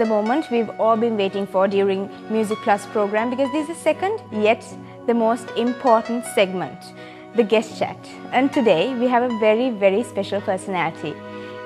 the moment we've all been waiting for during Music Plus program, because this is the second yet the most important segment, the guest chat. And today we have a very special personality.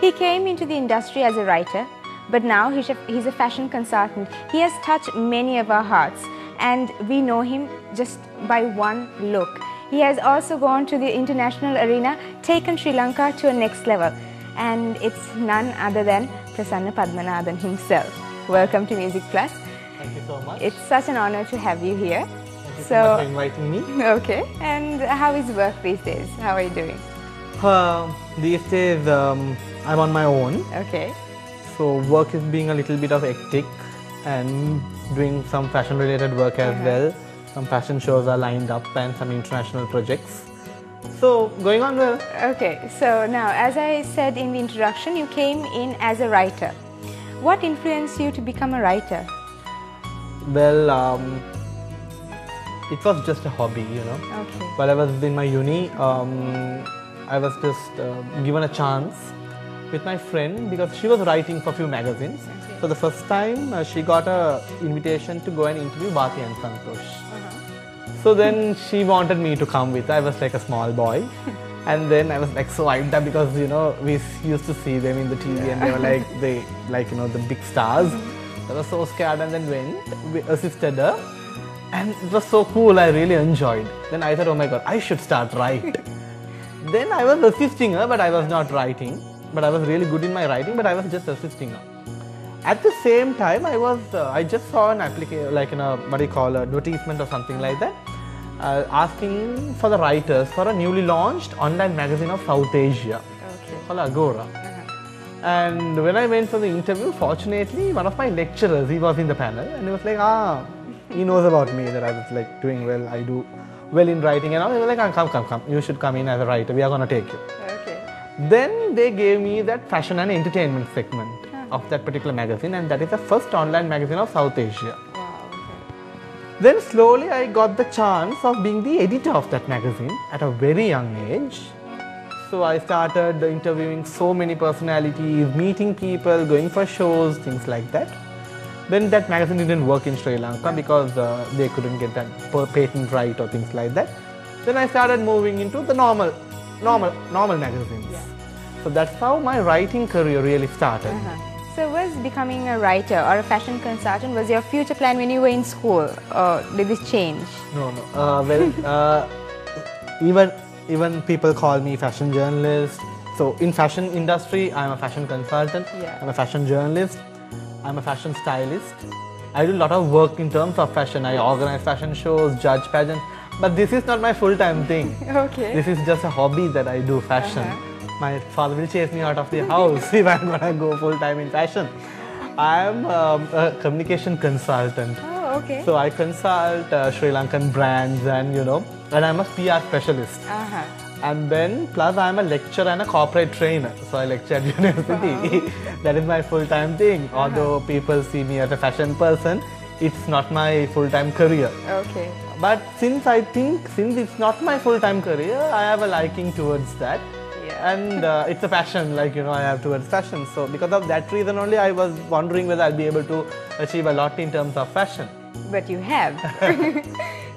He came into the industry as a writer, but now he's a fashion consultant. He has touched many of our hearts, and we know him just by one look. He has also gone to the international arena, taken Sri Lanka to a next level, and it's none other than Prassanna Pathmanathan himself. Welcome to Music Plus. Thank you so much. It's such an honor to have you here. Thank you so much for inviting me. Okay. And how is work these days? How are you doing? These days, I'm on my own. Okay. So work is being a little bit of hectic and doing some fashion related work as well. Some fashion shows are lined up and some international projects. So going on well. Okay, so now as I said in the introduction, you came in as a writer. What influenced you to become a writer? Well, it was just a hobby, you know. Okay. While I was in my uni, I was just given a chance with my friend because she was writing for a few magazines. Okay. So the first time she got an invitation to go and interview Bhati and Santosh. So then she wanted me to come with her. I was like a small boy. And then I was like so hyped up because, you know, we used to see them in the TV and they were like, you know, the big stars. I was so scared and then went, we assisted her. And it was so cool, I really enjoyed. Then I thought, oh my God, I should start writing. Then I was assisting her, but I was not writing. But I was really good in my writing, but I was just assisting her. At the same time, I just saw an application, like in a, what do you call, advertisement or something like that, asking for the writers for a newly launched online magazine of South Asia, called Agora. And when I went for the interview, fortunately, one of my lecturers, he was in the panel, and he was like, he knows about me, that I was like doing well, I do well in writing and all. He was like, come, you should come in as a writer, we are going to take you. Then they gave me that fashion and entertainment segment of that particular magazine, and that is the first online magazine of South Asia. Wow, okay. Then slowly I got the chance of being the editor of that magazine at a very young age. So I started interviewing so many personalities, meeting people, going for shows, things like that. Then that magazine didn't work in Sri Lanka because they couldn't get that patent right or things like that. Then I started moving into the normal magazines. Yeah. So that's how my writing career really started. So was becoming a writer or a fashion consultant was your future plan when you were in school, or did this change? No. Even people call me fashion journalist. So in fashion industry, I'm a fashion consultant. Yeah. I'm a fashion journalist. I'm a fashion stylist. I do a lot of work in terms of fashion. I organize fashion shows, judge pageants. But this is not my full-time thing. Okay. This is just a hobby that I do, fashion. My father will chase me out of the house if I'm gonna go full-time in fashion. I'm a communication consultant. Oh, okay. So I consult Sri Lankan brands and, you know, and I'm a PR specialist. And then plus I'm a lecturer and a corporate trainer. So I lecture at university. Wow. That is my full-time thing. Although people see me as a fashion person, it's not my full-time career. Okay. But since it's not my full-time career, I have a liking towards that. Yeah. And it's a passion, like, you know, I have towards fashion. So because of that reason only, I was wondering whether I'll be able to achieve a lot in terms of fashion. But you have.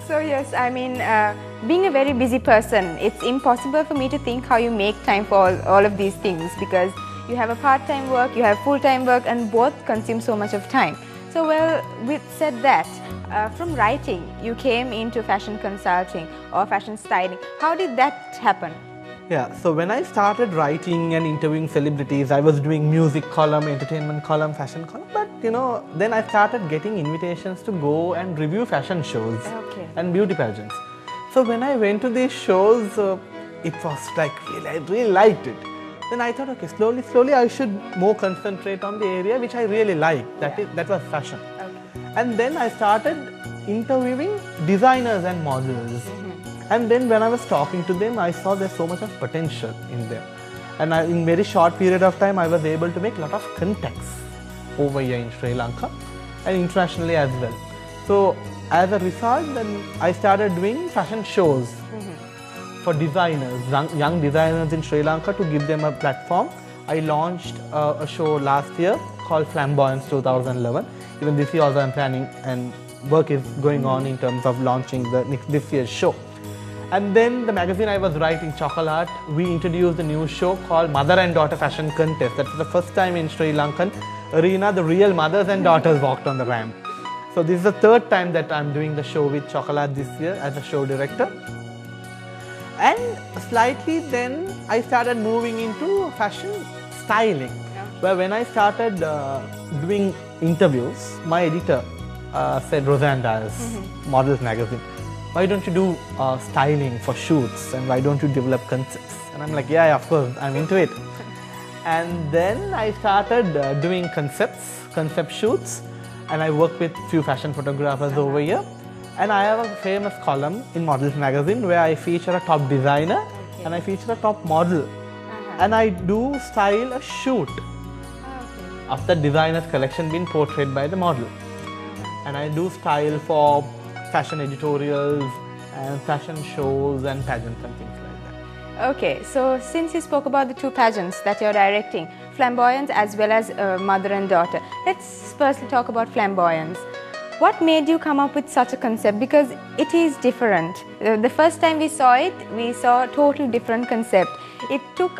So yes, I mean, being a very busy person, it's impossible for me to think how you make time for all of these things, because you have a part-time work, you have full-time work, and both consume so much of time. So well, with said that, from writing, you came into fashion consulting or fashion styling. How did that happen? Yeah, so when I started writing and interviewing celebrities, I was doing music column, entertainment column, fashion column. But you know, then I started getting invitations to go and review fashion shows and beauty pageants. So when I went to these shows, it was like I really liked it. Then I thought, okay, slowly I should more concentrate on the area which I really liked. That was fashion. And then I started interviewing designers and models. And then when I was talking to them, I saw there's so much of potential in them. And in very short period of time, I was able to make a lot of contacts over here in Sri Lanka and internationally as well. So as a result, then I started doing fashion shows for designers, young designers in Sri Lanka, to give them a platform I launched a show last year called Flamboyance 2011. Even this year also I'm planning, and work is going on in terms of launching this year's show. And then the magazine I was writing, Chocolate, we introduced a new show called Mother and Daughter Fashion Contest. That's the first time in Sri Lankan arena the real mothers and daughters walked on the ramp. So this is the third time that I'm doing the show with Chocolate this year as a show director. And slightly then I started moving into fashion styling, where when I started doing interviews, my editor said, Rosanna, Models Magazine, why don't you do styling for shoots, and why don't you develop concepts? And I'm like, yeah, of course, I'm into it. And then I started doing concept shoots, and I work with few fashion photographers over here. And I have a famous column in Models Magazine where I feature a top designer and I feature a top model. And I do style a shoot of the designer's collection being portrayed by the model. And I do style for fashion editorials and fashion shows and pageants and things like that. Okay, so since you spoke about the two pageants that you're directing, Flamboyance as well as Mother and Daughter, let's firstly talk about Flamboyance. What made you come up with such a concept? Because it is different. The first time we saw it, we saw a totally different concept. It took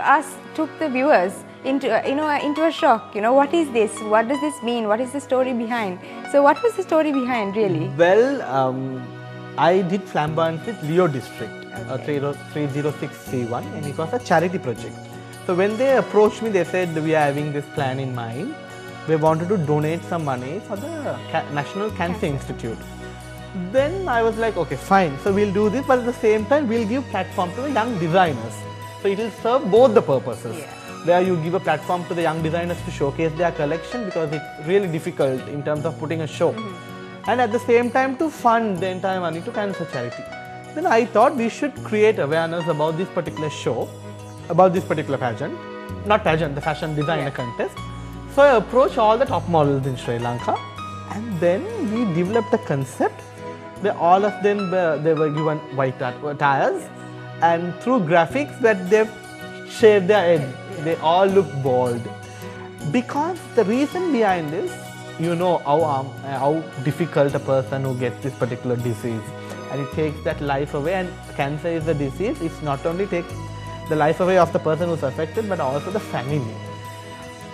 the viewers into a shock. What is this? What does this mean? What is the story behind? So what was the story behind really? Well, I did Flamboyance with Leo District, 306C1, and it was a charity project. So when they approached me, they said, we are having this plan in mind. We wanted to donate some money for the National Cancer Institute. Then I was like, okay, fine. So we'll do this, but at the same time, we'll give platform to the young designers. So it will serve both the purposes. Where you give a platform to the young designers to showcase their collection, because it's really difficult in terms of putting a show. And at the same time to fund the entire money to cancer charity. Then I thought we should create awareness about this particular show, about this particular pageant. Not pageant, the fashion designer contest. So I approached all the top models in Sri Lanka, and then we developed a concept where all of them they were given white attires, and through graphics that they've shaved their head, they all look bald. Because the reason behind this, how difficult a person who gets this particular disease, and it takes that life away. And cancer is a disease, it's not only takes the life away of the person who's affected, but also the family.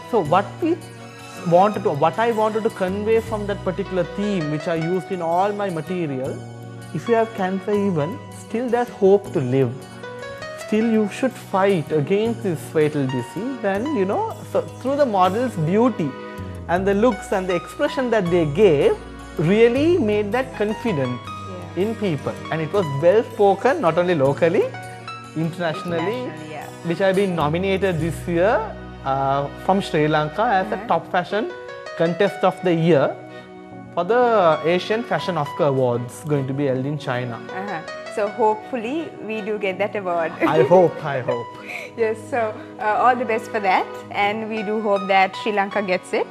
So what I wanted to convey from that particular theme, which I used in all my material, if you have cancer even, still there's hope to live. Still you should fight against this fatal disease, and so through the model's beauty and the looks and the expression that they gave really made that confident in people. And it was well spoken, not only locally, internationally, which I've been nominated this year from Sri Lanka as a top fashion contest of the year for the Asian Fashion Oscar Awards going to be held in China. So hopefully we do get that award. I hope. Yes, so all the best for that, and we do hope that Sri Lanka gets it.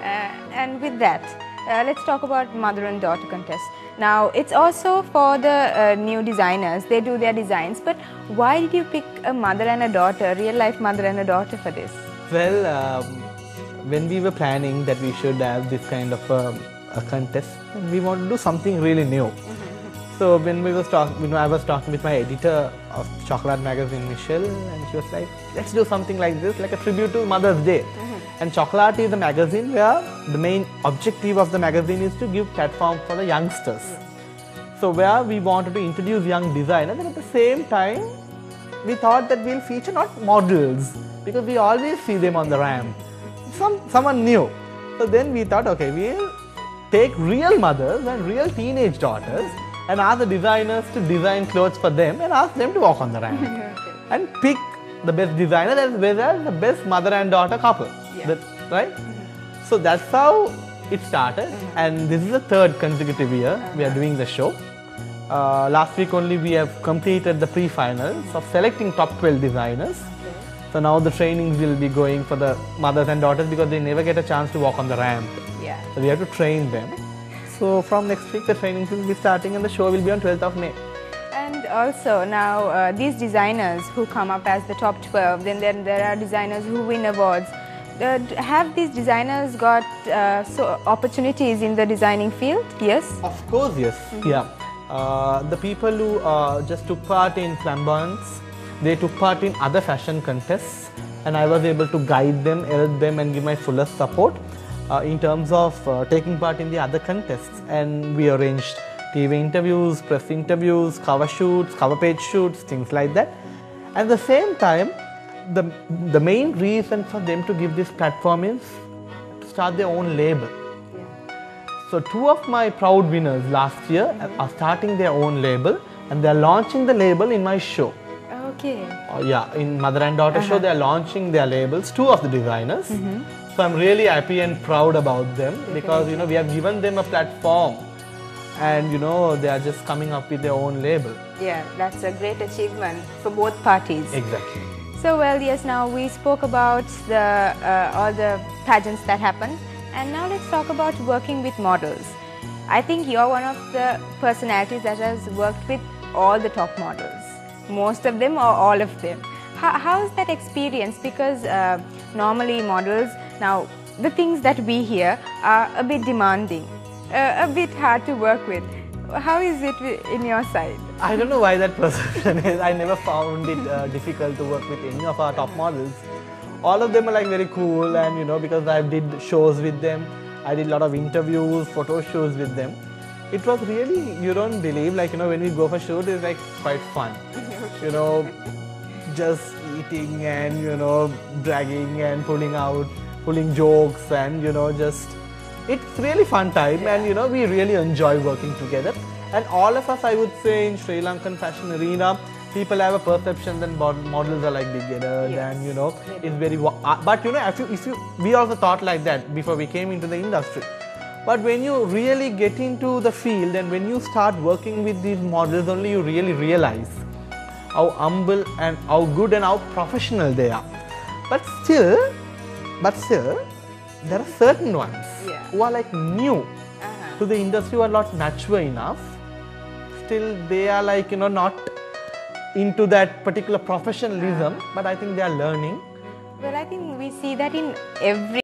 And with that, let's talk about Mother and Daughter contest. Now, it's also for the new designers. They do their designs, but why did you pick a mother and a daughter, a real life mother and a daughter for this? Well, when we were planning that we should have this kind of a contest, we wanted to do something really new. So when we was I was talking with my editor of Chocolate Magazine, Michelle, and she was like, let's do something like this, like a tribute to Mother's Day. And Chocolate is a magazine where the main objective of the magazine is to give platform for the youngsters. So where we wanted to introduce young designers, and at the same time, we thought that we'll feature not models, because we always see them on the ramp. Someone new. So then we thought, okay, we'll take real mothers and real teenage daughters and ask the designers to design clothes for them and ask them to walk on the ramp. And pick the best designer as well as the best mother and daughter couple. Right? So that's how it started, and this is the third consecutive year we are doing the show. Last week only we have completed the pre-finals of selecting top 12 designers. So now the trainings will be going for the mothers and daughters, because they never get a chance to walk on the ramp. So we have to train them. So from next week the trainings will be starting, and the show will be on 12th of May. And also now these designers who come up as the top 12, then there are designers who win awards. Have these designers got opportunities in the designing field? Yes? Of course, yes. Yeah. The people who just took part in flamboyance, they took part in other fashion contests, and I was able to guide them, help them and give my fullest support in terms of taking part in the other contests. And we arranged TV interviews, press interviews, cover shoots, cover page shoots, things like that. At the same time, the main reason for them to give this platform is to start their own label. So 2 of my proud winners last year are starting their own label, and they are launching the label in my show. Okay. Yeah, in Mother and Daughter show, they are launching their labels, 2 of the designers. So I'm really happy and proud about them because we have given them a platform, and they are just coming up with their own label. Yeah, that's a great achievement for both parties. Exactly. So well, yes, now we spoke about all the pageants that happened, and now let's talk about working with models. I think you're one of the personalities that has worked with all the top models, most of them or all of them. How is that experience? Because normally models, now the things that we hear are a bit demanding, a bit hard to work with. How is it in your side? I don't know why that perception is. I never found it difficult to work with any of our top models. All of them are like very cool, and because I did shows with them, I did a lot of interviews, photo shoots with them. It was really, you don't believe, like when we go for shoot, it's like quite fun. Just eating and bragging and pulling jokes, and it's really fun time, and we really enjoy working together. And all of us, I would say, in Sri Lankan fashion arena, people have a perception that models are like big-headed, and it's very. But we also thought like that before we came into the industry. But when you really get into the field and when you start working with these models, only you really realize how humble and how good and how professional they are. But still, there are certain ones who are like new to the industry, who are not mature enough. Still, they are like not into that particular professionalism, but I think they are learning. Well, I think we see that in every